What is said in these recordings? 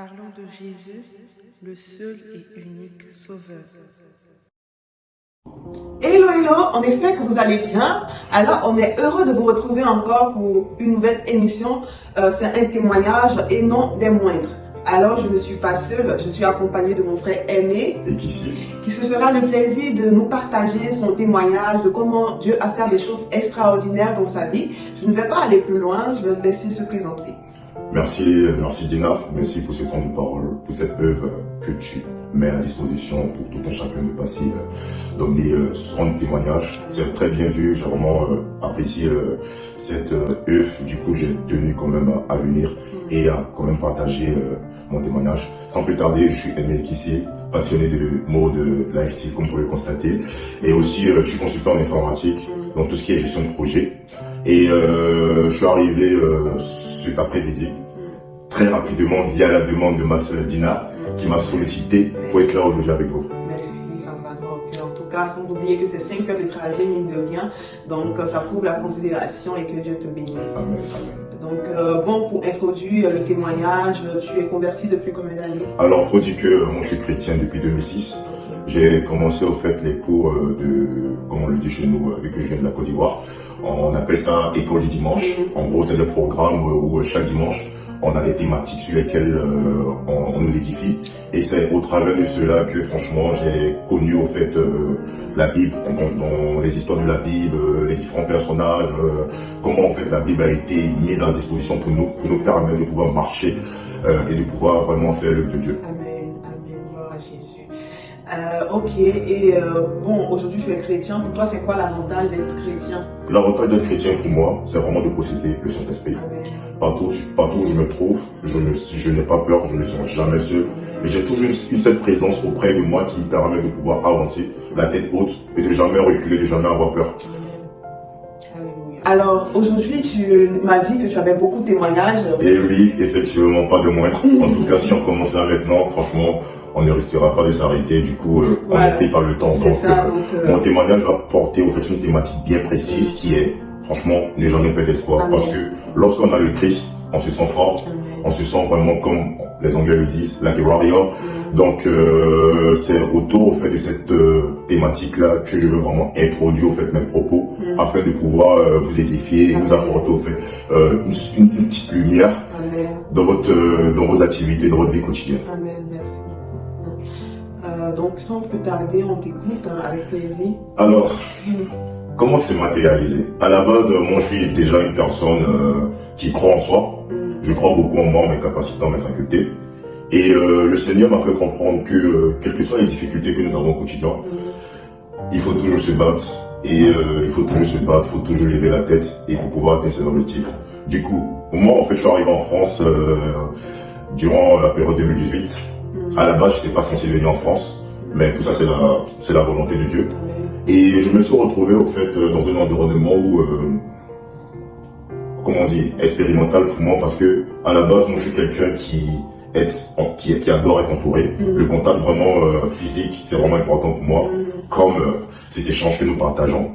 Parlons de Jésus, le seul et unique Sauveur. Hello, hello, on espère que vous allez bien. Alors, on est heureux de vous retrouver encore pour une nouvelle émission. C'est un témoignage et non des moindres. Alors, je ne suis pas seule, je suis accompagnée de mon frère aimé, qui se fera le plaisir de nous partager son témoignage de comment Dieu a fait des choses extraordinaires dans sa vie. Je ne vais pas aller plus loin, je vais le laisser se présenter. Merci Dina, merci pour ce temps de parole, pour cette œuvre que tu mets à disposition pour tout un chacun de passer, donner son témoignage. C'est très bien vu, j'ai vraiment apprécié cette œuvre. Du coup, j'ai tenu quand même à venir et à quand même partager mon témoignage. Sans plus tarder, je suis Emile Kissi, passionné de mode lifestyle, comme vous pouvez le constater. Et aussi, je suis consultant en informatique, dans tout ce qui est gestion de projet. Et je suis arrivé cet après-midi, très rapidement, via la demande de ma sœur Dina, qui m'a sollicité pour être là aujourd'hui avec vous. Merci, ça me va droit au cœur. En tout cas, sans oublier que c'est 5 heures de trajet, mine de rien. Donc, ça prouve la considération et que Dieu te bénisse. Amen, amen. Donc, bon, pour introduire le témoignage, tu es converti depuis combien d'années? Alors, faut dire que moi, je suis chrétien depuis 2006. J'ai commencé, au fait, les cours comme on le dit chez nous, vu que je viens de la Côte d'Ivoire, on appelle ça école du dimanche. En gros, c'est le programme où chaque dimanche, on a des thématiques sur lesquelles on nous édifie. Et c'est au travers de cela que, franchement, j'ai connu, au fait, la Bible, dans les histoires de la Bible, les différents personnages, comment, en fait, la Bible a été mise à disposition pour nous permettre de pouvoir marcher et de pouvoir vraiment faire l'œuvre de Dieu. Amen, amen, gloire à Jésus. Ok, et bon, aujourd'hui tu es chrétien. Pour toi, c'est quoi l'avantage d'être chrétien? L'avantage d'être chrétien pour moi, c'est vraiment de posséder le Saint-Esprit. Partout où je me trouve, je n'ai pas peur, je ne sens jamais seul. Mais j'ai toujours cette présence auprès de moi qui me permet de pouvoir avancer, la tête haute, et de jamais reculer, de jamais avoir peur. Alors, aujourd'hui, tu m'as dit que tu avais beaucoup de témoignages. Et oui, effectivement, pas de moindre. En tout cas, si on commence là maintenant, franchement, on ne risquera pas de s'arrêter. Du coup, on est pris par le temps. Donc, mon témoignage va porter, au fait, une thématique bien précise qui est, franchement, ne jamais perdre d'espoir. Parce que lorsqu'on a le Christ, on se sent fort, on se sent vraiment comme les Anglais le disent, like a warrior. Donc, c'est autour, au fait, de cette thématique-là que je veux vraiment introduire, au fait, mes propos, afin de pouvoir vous édifier et vous apporter, au fait, une petite lumière dans vos activités, dans votre vie quotidienne. Amen, merci beaucoup. Donc, sans plus tarder, on t'écoute avec plaisir. Alors, comment c'est matérialisé? À la base, moi, je suis déjà une personne qui croit en soi. Je crois beaucoup en moi, en mes capacités, en mes facultés. Et le Seigneur m'a fait comprendre que, quelles que soient les difficultés que nous avons au quotidien, il faut toujours se battre. Et il faut toujours se battre, il faut toujours lever la tête et pour pouvoir atteindre ses objectifs. Du coup, moi, en fait, je suis arrivé en France durant la période 2018. À la base, je n'étais pas censé venir en France, mais tout ça, c'est la volonté de Dieu. Et je me suis retrouvé, au fait, dans un environnement où, comment on dit, expérimental pour moi, parce que à la base, moi, je suis quelqu'un qui adore être entouré. Le contact vraiment physique, c'est vraiment important pour moi, comme cet échange que nous partageons.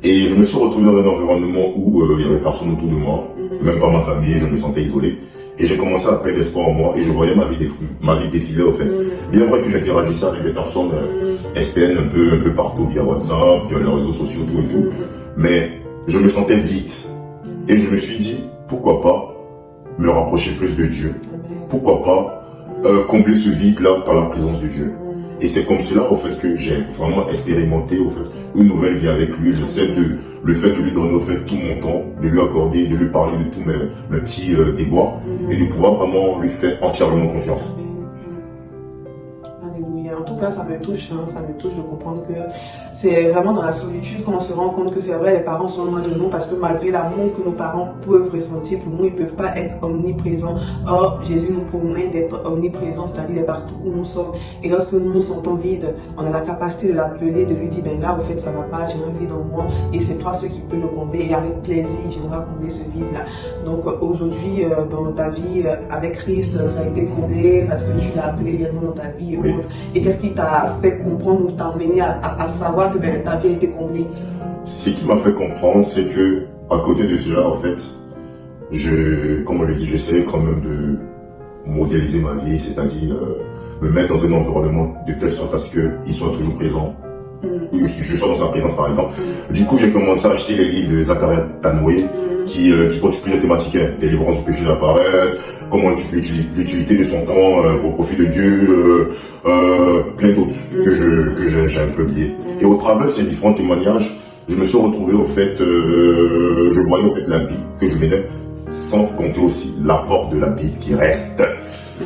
Et je me suis retrouvé dans un environnement où il y avait personne autour de moi, même pas ma famille, je me sentais isolé. Et j'ai commencé à perdre espoir en moi et je voyais ma vie défiler, au fait. Bien vrai que j'interagissais avec des personnes SPN un peu partout, via WhatsApp, via les réseaux sociaux, tout et tout. Mais je me sentais vide. Et je me suis dit, pourquoi pas me rapprocher plus de Dieu? Pourquoi pas combler ce vide-là par la présence de Dieu? Et c'est comme cela, au fait, que j'ai vraiment expérimenté, au fait, une nouvelle vie avec lui. Je sais le fait de lui donner, au fait, tout mon temps, de lui accorder, de lui parler de tous mes petits déboires, et de pouvoir vraiment lui faire entièrement confiance. Alléluia. En tout cas, ça me touche de comprendre que c'est vraiment dans la solitude qu'on se rend compte que c'est vrai, les parents sont loin de nous, parce que malgré l'amour que nos parents peuvent ressentir pour nous, ils ne peuvent pas être omniprésents. Or, Jésus nous promet d'être omniprésent, c'est-à-dire d'être partout où nous sommes. Et lorsque nous nous sentons vides, on a la capacité de l'appeler, de lui dire, ben là, au fait, ça va pas, j'ai un vide en moi, et c'est toi ceux qui peux le combler, et avec plaisir, il viendra combler ce vide-là. Donc, aujourd'hui, dans ta vie avec Christ, ça a été comblé, parce que tu l'as appelé également dans ta vie. Et qu'est-ce qui t'a fait comprendre ou t'a amené à savoir que ta vie a été comblée? Ce qui m'a fait comprendre, c'est que, à côté de cela, en fait, comme on le dit, j'essayais quand même de modéliser ma vie, c'est-à-dire me mettre dans un environnement de telle sorte à ce qu'il soit toujours présent. Ou si je sois dans sa présence par exemple. Du coup, j'ai commencé à acheter les livres de Zachariah Tanoué qui portent plusieurs thématiques, hein, délivrance du péché de la paresse, comment l'utilité de son temps au profit de Dieu, plein d'autres que j'ai un peu oublié. Et au travers de ces différents témoignages, je me suis retrouvé au fait, je voyais au fait la vie que je menais, sans compter aussi l'apport de la Bible qui reste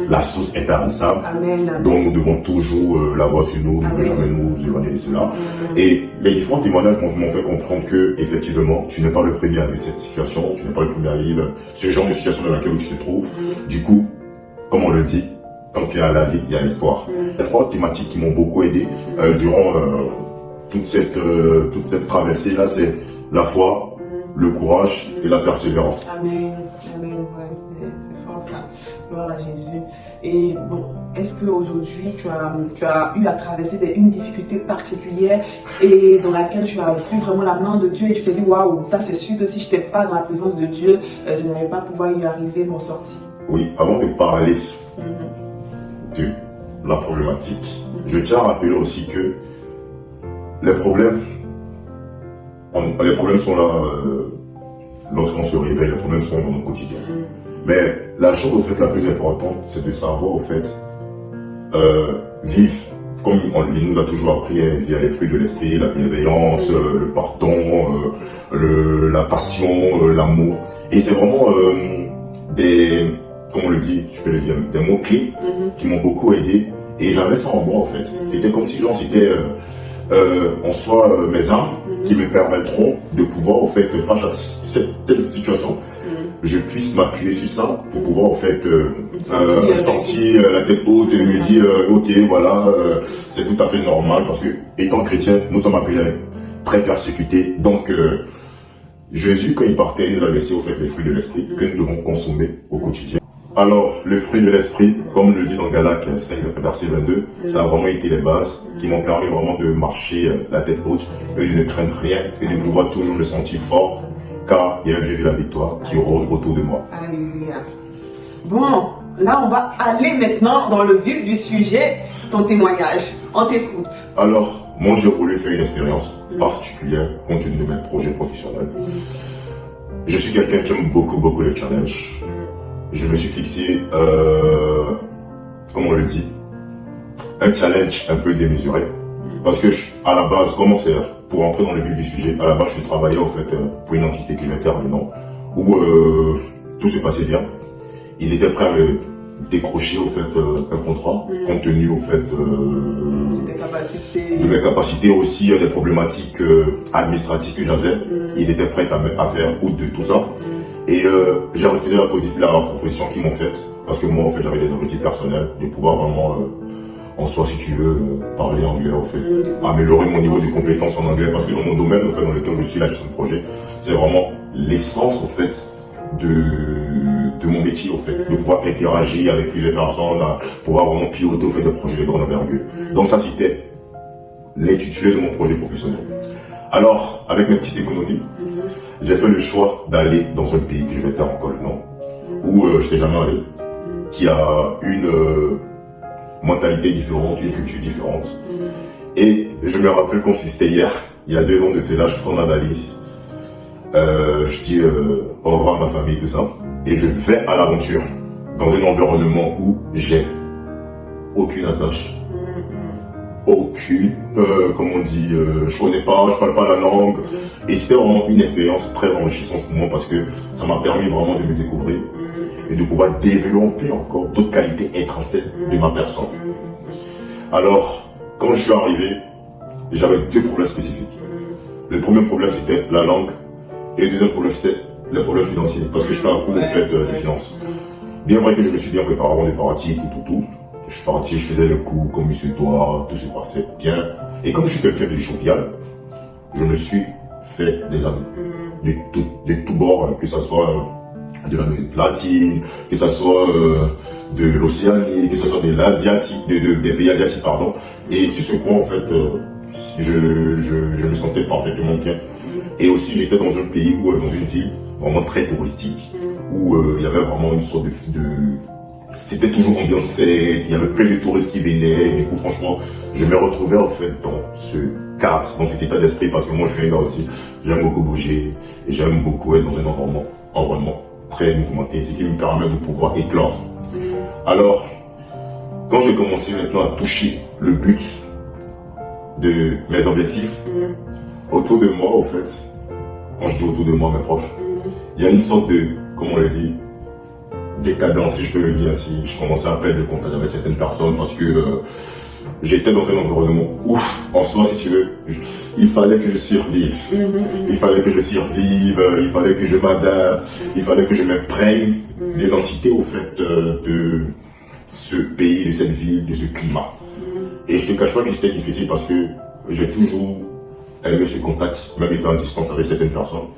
la source intarissable, dont nous devons toujours l'avoir sur nous, ne jamais nous éloigner de cela. Et les différents témoignages m'ont fait comprendre que, effectivement, tu n'es pas le premier à vivre cette situation, tu n'es pas le premier à vivre ce genre de situation dans laquelle tu te trouves. Du coup, comme on le dit, tant qu'il y a la vie, il y a espoir. Il y a 3 thématiques qui m'ont beaucoup aidé durant toute cette traversée-là, c'est la foi, le courage et la persévérance. Amen. Amen. Ouais, c'est fort ça. Gloire à Jésus. Et bon, est-ce qu'aujourd'hui tu as eu à traverser une difficulté particulière et dans laquelle tu as vu vraiment la main de Dieu et tu t'es dit waouh, ça c'est sûr que si je n'étais pas dans la présence de Dieu, je n'allais pas pouvoir y arriver, m'en sortir. Oui, avant de parler de la problématique, je tiens à rappeler aussi que les problèmes sont là lorsqu'on se réveille, les problèmes sont dans notre quotidien. Mais la chose au fait la plus importante, c'est de savoir au fait vivre comme il nous a toujours appris via les fruits de l'esprit, la bienveillance, le pardon, la passion, l'amour. Et c'est vraiment comme on le dit, je peux le dire, des mots-clés qui m'ont beaucoup aidé. Et j'avais ça en moi en fait. C'était comme si c'était en soi mes armes qui me permettront de pouvoir, en fait, face à cette situation, je puisse m'appuyer sur ça pour pouvoir, en fait, sortir la tête haute et me dire, ok, voilà, c'est tout à fait normal parce que, étant chrétien, nous sommes appelés à être très persécutés. Donc, Jésus, quand il partait, il nous a laissé, en fait, les fruits de l'esprit que nous devons consommer au quotidien. Alors, le fruit de l'esprit, comme le dit dans Galates 5, verset 22, ça a vraiment été les bases qui m'ont permis vraiment de marcher la tête haute et de ne craindre rien et de pouvoir toujours me sentir fort, car il y a un Dieu de la victoire qui rôde autour de moi. Alléluia. Bon, là on va aller maintenant dans le vif du sujet, ton témoignage. On t'écoute. Alors, moi j'ai voulu faire une expérience particulière compte tenu de mes projets professionnels. Je suis quelqu'un qui aime beaucoup les challenges. Je me suis fixé, comme on le dit, un challenge un peu démesuré. Parce que à la base, comment c'est, pour entrer dans le vif du sujet, à la base je travaillais en fait pour une entité que j'intervenant, où tout se passait bien. Ils étaient prêts à me décrocher au fait un contrat, compte tenu au fait de mes capacités aussi, des problématiques administratives que j'avais. Ils étaient prêts à faire outre de tout ça. Et j'ai refusé la proposition qu'ils m'ont faite, parce que moi en fait j'avais des objectifs personnels, de pouvoir vraiment, en soi si tu veux, parler anglais en fait, améliorer mon niveau de compétences en anglais, parce que dans mon domaine en fait, dans lequel je suis, la gestion de projet, c'est vraiment l'essence en fait de mon métier en fait, de pouvoir interagir avec plusieurs personnes, pouvoir vraiment piloter au fait des projets de grande envergure. Donc ça c'était l'intitulé de mon projet professionnel. Alors, avec mes petites économies, j'ai fait le choix d'aller dans un pays que je vais taire encore le nom, où je n'étais jamais allé, qui a une mentalité différente, une culture différente. Et je me rappelle comme si c'était hier, il y a 2 ans de cela, je prends ma valise, je dis au revoir à ma famille, tout ça, et je vais à l'aventure, dans un environnement où j'ai aucune attache. Aucune, comme on dit, je connais pas, je parle pas la langue, et c'était vraiment une expérience très enrichissante pour moi parce que ça m'a permis vraiment de me découvrir et de pouvoir développer encore d'autres qualités intrinsèques de ma personne. Alors, quand je suis arrivé, j'avais 2 problèmes spécifiques. Le premier problème c'était la langue et le deuxième problème c'était les problèmes financiers parce que je fais un cours en fait de finance. Bien vrai que je me suis bien préparé avant de partir, tout. Je suis parti, je faisais le coup comme il se doit, tout se passait bien. Et comme je suis quelqu'un de jovial, je me suis fait des amis de tous bords, que ce soit de l'Amérique latine, que ce soit de l'Océanie, que ce soit de l'Asiatique, des pays asiatiques, pardon. Et sur ce point, en fait, je me sentais parfaitement bien. Et aussi, j'étais dans un pays, dans une ville vraiment très touristique, où il y avait vraiment une sorte C'était toujours ambiance fête, il y avait plein de touristes qui venaient. Du coup, franchement, je me retrouvais en fait dans ce cadre, dans cet état d'esprit, parce que moi je viens là aussi. J'aime beaucoup bouger, et j'aime beaucoup être dans un environnement très mouvementé, ce qui me permet de pouvoir éclore. Alors, quand j'ai commencé maintenant à toucher le but de mes objectifs, autour de moi, au fait, quand je dis autour de moi, mes proches, il y a une sorte de, comment on le dit, décadence, si je peux le dire ainsi. Je commençais à perdre le contact avec certaines personnes parce que j'étais dans un environnement ouf. En soi, si tu veux, il fallait que je survive. Il fallait que je survive, il fallait que je m'adapte, il fallait que je m'imprègne de l'entité, au fait, de ce pays, de cette ville, de ce climat. Et je te cache pas que c'était difficile parce que j'ai toujours aimé ce contact, même étant à distance avec certaines personnes.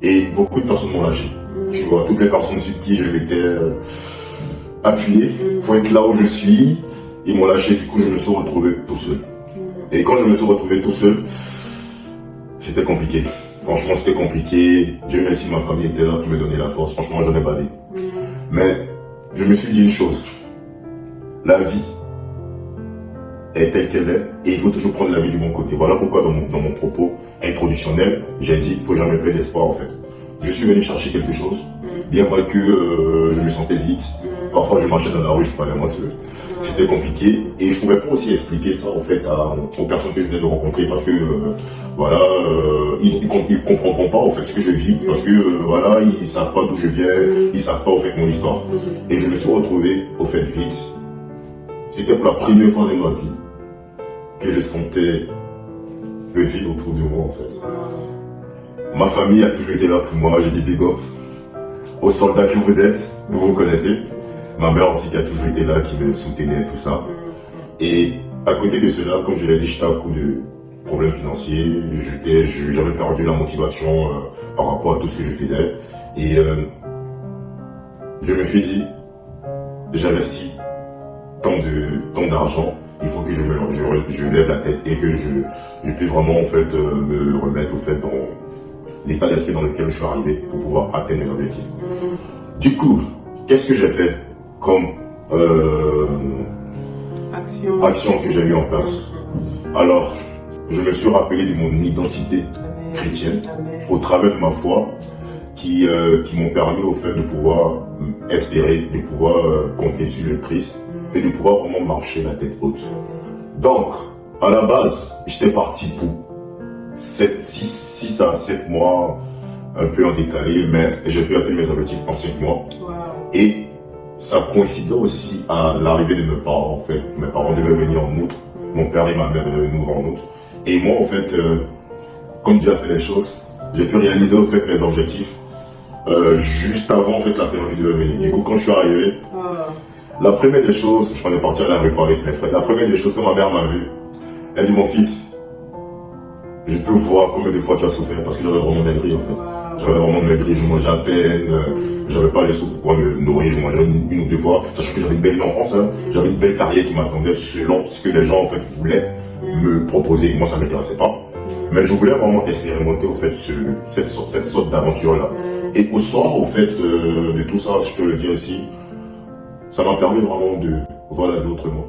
Et beaucoup de personnes m'ont lâché. Tu vois, toutes les personnes sur qui je m'étais appuyé pour être là où je suis, ils m'ont lâché. Du coup, je me suis retrouvé tout seul. Et quand je me suis retrouvé tout seul, c'était compliqué. Franchement, c'était compliqué. Dieu merci, ma famille était là pour me donner la force. Franchement, j'en ai bavé. Mais je me suis dit une chose. La vie est telle qu'elle est et il faut toujours prendre la vie du bon côté. Voilà pourquoi dans mon propos introductionnel, j'ai dit qu'il ne faut jamais perdre d'espoir en fait. Je suis venu chercher quelque chose, bien vrai que je me sentais vite. Parfois je marchais dans la rue, je parlais moi seul. C'était compliqué et je ne pouvais pas aussi expliquer ça en fait aux personnes que je venais de rencontrer parce que voilà, ils ne comprendront pas en fait ce que je vis parce que voilà, ils ne savent pas d'où je viens, ils ne savent pas en fait mon histoire. Et je me suis retrouvé au fait vite. C'était pour la première fois de ma vie que je sentais le vide autour de moi en fait. Ma famille a toujours été là pour moi, j'ai dit big up aux soldats que vous êtes, vous connaissez. Ma mère aussi qui a toujours été là, qui me soutenait, tout ça. Et à côté de cela, comme je l'ai dit, j'étais à coup de problèmes financiers, j'avais perdu la motivation par rapport à tout ce que je faisais. Et je me suis dit, j'investis tant d'argent, il faut que je lève la tête et que je puisse vraiment en fait me remettre au fait dans l'état d'esprit dans lequel je suis arrivé pour pouvoir atteindre mes objectifs. Du coup, qu'est-ce que j'ai fait comme action que j'ai mis en place? Alors, je me suis rappelé de mon identité chrétienne au travers de ma foi qui m'ont permis au fait de pouvoir espérer, de pouvoir compter sur le Christ et de pouvoir vraiment marcher la tête haute. Donc, à la base, j'étais parti pour 6 à 7 mois, un peu en décalé, mais j'ai pu atteindre mes objectifs en 5 mois. Wow. Et ça coïncidait aussi à l'arrivée de mes parents, en fait. Mes parents devaient venir en août. Mon père et ma mère devaient venir en août. Et moi, en fait, comme Dieu a fait les choses, j'ai pu réaliser, en fait, mes objectifs juste avant, en fait, la période de venir. Du coup, quand je suis arrivé, la première des choses, je suis parti à la rue parler avec mes frères. La première des choses, quand ma mère m'a vu, elle dit, mon fils, je peux voir combien de fois tu as souffert parce que j'avais vraiment maigri en fait. J'avais vraiment maigri, je mangeais à peine, j'avais pas les sous pour pouvoir me nourrir, je mangeais une ou deux fois, sachant que j'avais une belle vie en France, hein. J'avais une belle carrière qui m'attendait selon ce que les gens en fait voulaient me proposer. Moi ça m'intéressait pas, mais je voulais vraiment expérimenter au fait cette sorte d'aventure là. Et au soir au fait de tout ça, je peux le dire aussi, ça m'a permis vraiment de voir la vie autrement,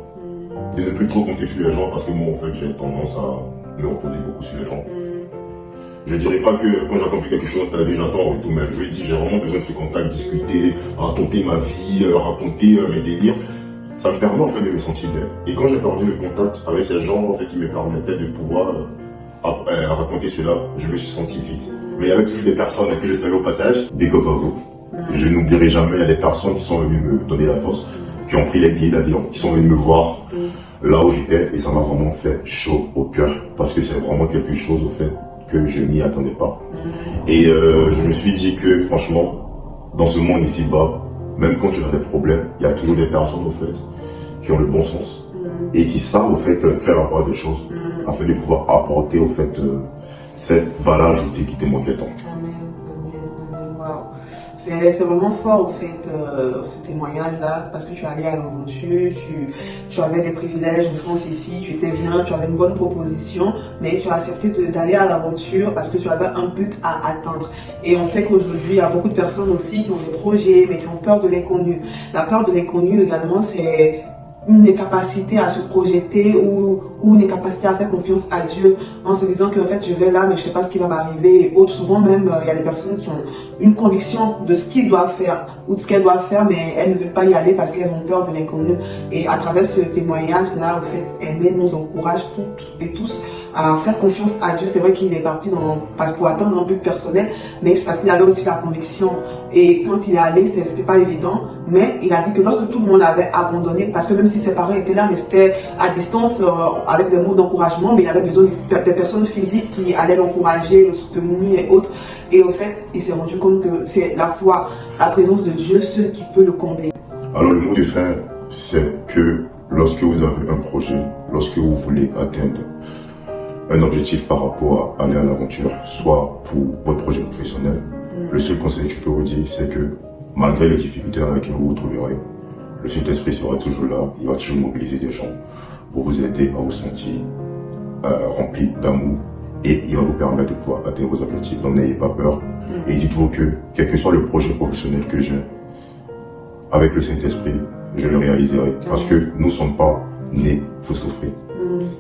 de ne plus trop compter sur les gens parce que moi en fait j'ai tendance à me reposer beaucoup sur les gens. Je dirais pas que quand j'accomplis quelque chose dans ta vie, j'attends en retour, mais je lui dis, j'ai vraiment besoin de ce contact, discuter, raconter ma vie, raconter mes délires. Ça me permet en fait de me sentir bien. Et quand j'ai perdu le contact avec ces gens en fait qui me permettaient de pouvoir raconter cela, je me suis senti vide. Mais il y avait toujours des personnes que je savais au passage, big up à vous. Je n'oublierai jamais, il y a des personnes qui sont venues me donner la force, qui ont pris les billets d'avion, qui sont venues me voir là où j'étais, et ça m'a vraiment fait chaud au cœur, parce que c'est vraiment quelque chose au fait que je n'y attendais pas. Et je me suis dit que franchement, dans ce monde ici-bas, même quand tu as des problèmes, il y a toujours des personnes au fait qui ont le bon sens et qui savent au fait faire la part des choses afin de pouvoir apporter au fait cette valeur ajoutée qui te manquait tant. Amen, amen, amen. Wow. C'est vraiment fort, au fait, ce témoignage-là, parce que tu es allé à l'aventure, tu avais des privilèges de France ici, tu étais bien, tu avais une bonne proposition, mais tu as accepté d'aller à l'aventure parce que tu avais un but à atteindre. Et on sait qu'aujourd'hui, il y a beaucoup de personnes aussi qui ont des projets, mais qui ont peur de l'inconnu. La peur de l'inconnu également, c'est une incapacité à se projeter ou une incapacité à faire confiance à Dieu en se disant que en fait je vais là mais je sais pas ce qui va m'arriver et autres. Souvent même il y a des personnes qui ont une conviction de ce qu'ils doivent faire ou de ce qu'elles doivent faire, mais elles ne veulent pas y aller parce qu'elles ont peur de l'inconnu. Et à travers ce témoignage là, en fait, Aimé nous encourage toutes et tous à faire confiance à Dieu. C'est vrai qu'il est parti pour atteindre un but personnel, mais c'est parce qu'il avait aussi la conviction. Et quand il est allé, c'était pas évident, mais il a dit que lorsque tout le monde avait abandonné, parce que même si ses parents étaient là, mais c'était à distance, avec des mots d'encouragement, mais il avait besoin des personnes physiques qui allaient l'encourager, le soutenir et autres. Et au fait, il s'est rendu compte que c'est la foi, la présence de Dieu, seul qui peut le combler. Alors le mot de fin, c'est que lorsque vous avez un projet, lorsque vous voulez atteindre un objectif par rapport à aller à l'aventure, soit pour votre projet professionnel, le seul conseil que je peux vous dire, c'est que malgré les difficultés dans lesquelles vous vous trouverez, le Saint-Esprit sera toujours là, il va toujours mobiliser des gens pour vous aider à vous sentir rempli d'amour et il va vous permettre de pouvoir atteindre vos objectifs. Donc n'ayez pas peur et dites-vous que quel que soit le projet professionnel que j'ai, avec le Saint-Esprit, je le réaliserai parce que nous ne sommes pas nés pour souffrir.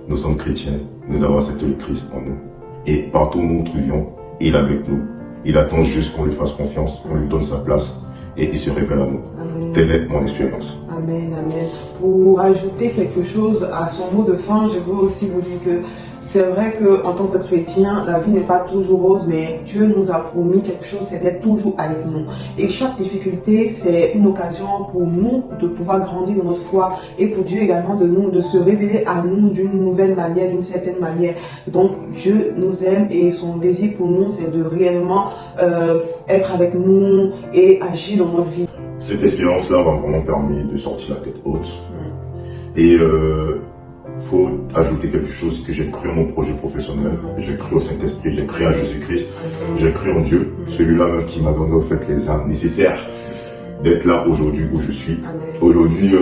Nous sommes chrétiens, nous avons accepté le Christ en nous. Et partout où nous nous trouvions, il est avec nous. Il attend juste qu'on lui fasse confiance, qu'on lui donne sa place et il se révèle à nous. Amen. Telle est mon expérience. Amen, amen. Pour ajouter quelque chose à son mot de fin, je veux aussi vous dire que c'est vrai qu'en tant que chrétien, la vie n'est pas toujours rose, mais Dieu nous a promis quelque chose, c'est d'être toujours avec nous. Et chaque difficulté, c'est une occasion pour nous de pouvoir grandir dans notre foi et pour Dieu également de se révéler à nous d'une nouvelle manière, d'une certaine manière. Donc Dieu nous aime et son désir pour nous, c'est de réellement être avec nous et agir dans notre vie. Cette expérience-là m'a vraiment permis de sortir la tête haute. Et faut ajouter quelque chose, que j'ai cru en mon projet professionnel, j'ai cru au Saint-Esprit, j'ai cru à Jésus-Christ, j'ai cru en Dieu, celui-là même qui m'a donné au fait les âmes nécessaires d'être là aujourd'hui où je suis. Aujourd'hui,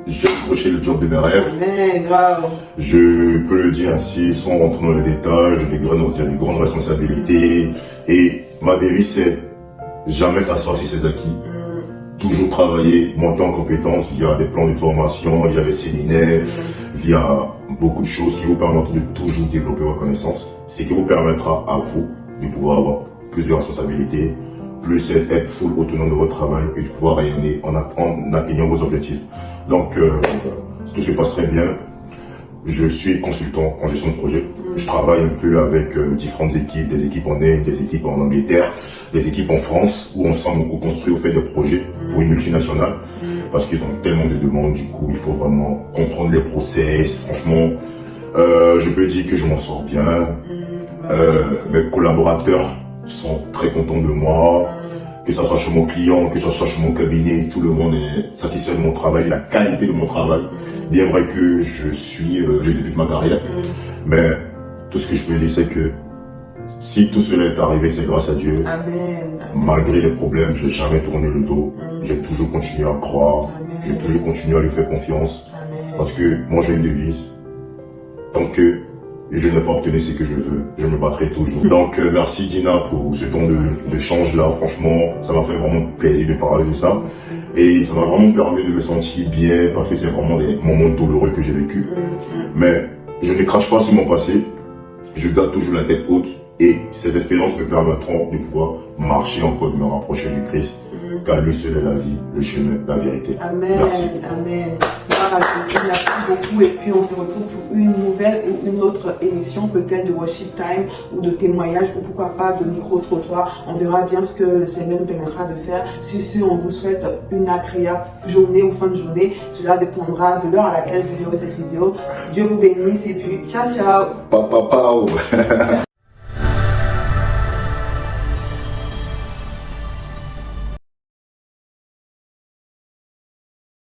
j'ai accroché le job de mes rêves. Amen, grave. Je peux le dire ainsi, sans rentrer dans les détails, j'ai des grandes responsabilités. Et ma devise, c'est jamais s'asseoir sur ses acquis. Toujours travailler, monter en compétences via des plans de formation, via des séminaires, via beaucoup de choses qui vous permettront de toujours développer vos connaissances. Ce qui vous permettra à vous de pouvoir avoir plus de responsabilités, plus être full autonome de votre travail et de pouvoir rayonner en atteignant vos objectifs. Donc, tout se passe très bien. Je suis consultant en gestion de projet. Je travaille un peu avec différentes équipes, des équipes en Inde, des équipes en Angleterre, des équipes en France, où ensemble on construit, on fait des projets pour une multinationale, parce qu'ils ont tellement de demandes, du coup il faut vraiment comprendre les process. Franchement, je peux dire que je m'en sors bien. Mes collaborateurs sont très contents de moi. Que ce soit chez mon client, que ce soit chez mon cabinet, tout le monde est satisfait de mon travail, de la qualité de mon travail. Bien vrai que je débute ma carrière, mais tout ce que je peux dire, c'est que si tout cela est arrivé, c'est grâce à Dieu. Amen. Malgré les problèmes, j'ai jamais tourné le dos. J'ai toujours continué à croire. J'ai toujours continué à lui faire confiance. Amen. Parce que moi, j'ai une devise. Tant que je n'ai pas obtenu ce que je veux, je me battrai toujours. Donc merci Dina pour ce temps d'échange là, franchement, ça m'a fait vraiment plaisir de parler de ça. Et ça m'a vraiment permis de me sentir bien parce que c'est vraiment des moments douloureux que j'ai vécu. Mais je ne crache pas sur mon passé, je garde toujours la tête haute et ces expériences me permettront de pouvoir marcher encore, de me rapprocher du Christ. Car lui seul est la vie, le chemin, la vérité. Amen. Merci. Amen. Merci beaucoup et puis on se retrouve pour une nouvelle ou une autre émission peut-être de Worship Time ou de témoignage ou pourquoi pas de micro-trottoir. On verra bien ce que le Seigneur nous permettra de faire. Sur ce, on vous souhaite une agréable journée ou fin de journée. Cela dépendra de l'heure à laquelle vous verrez cette vidéo. Dieu vous bénisse et puis ciao ciao. Papa.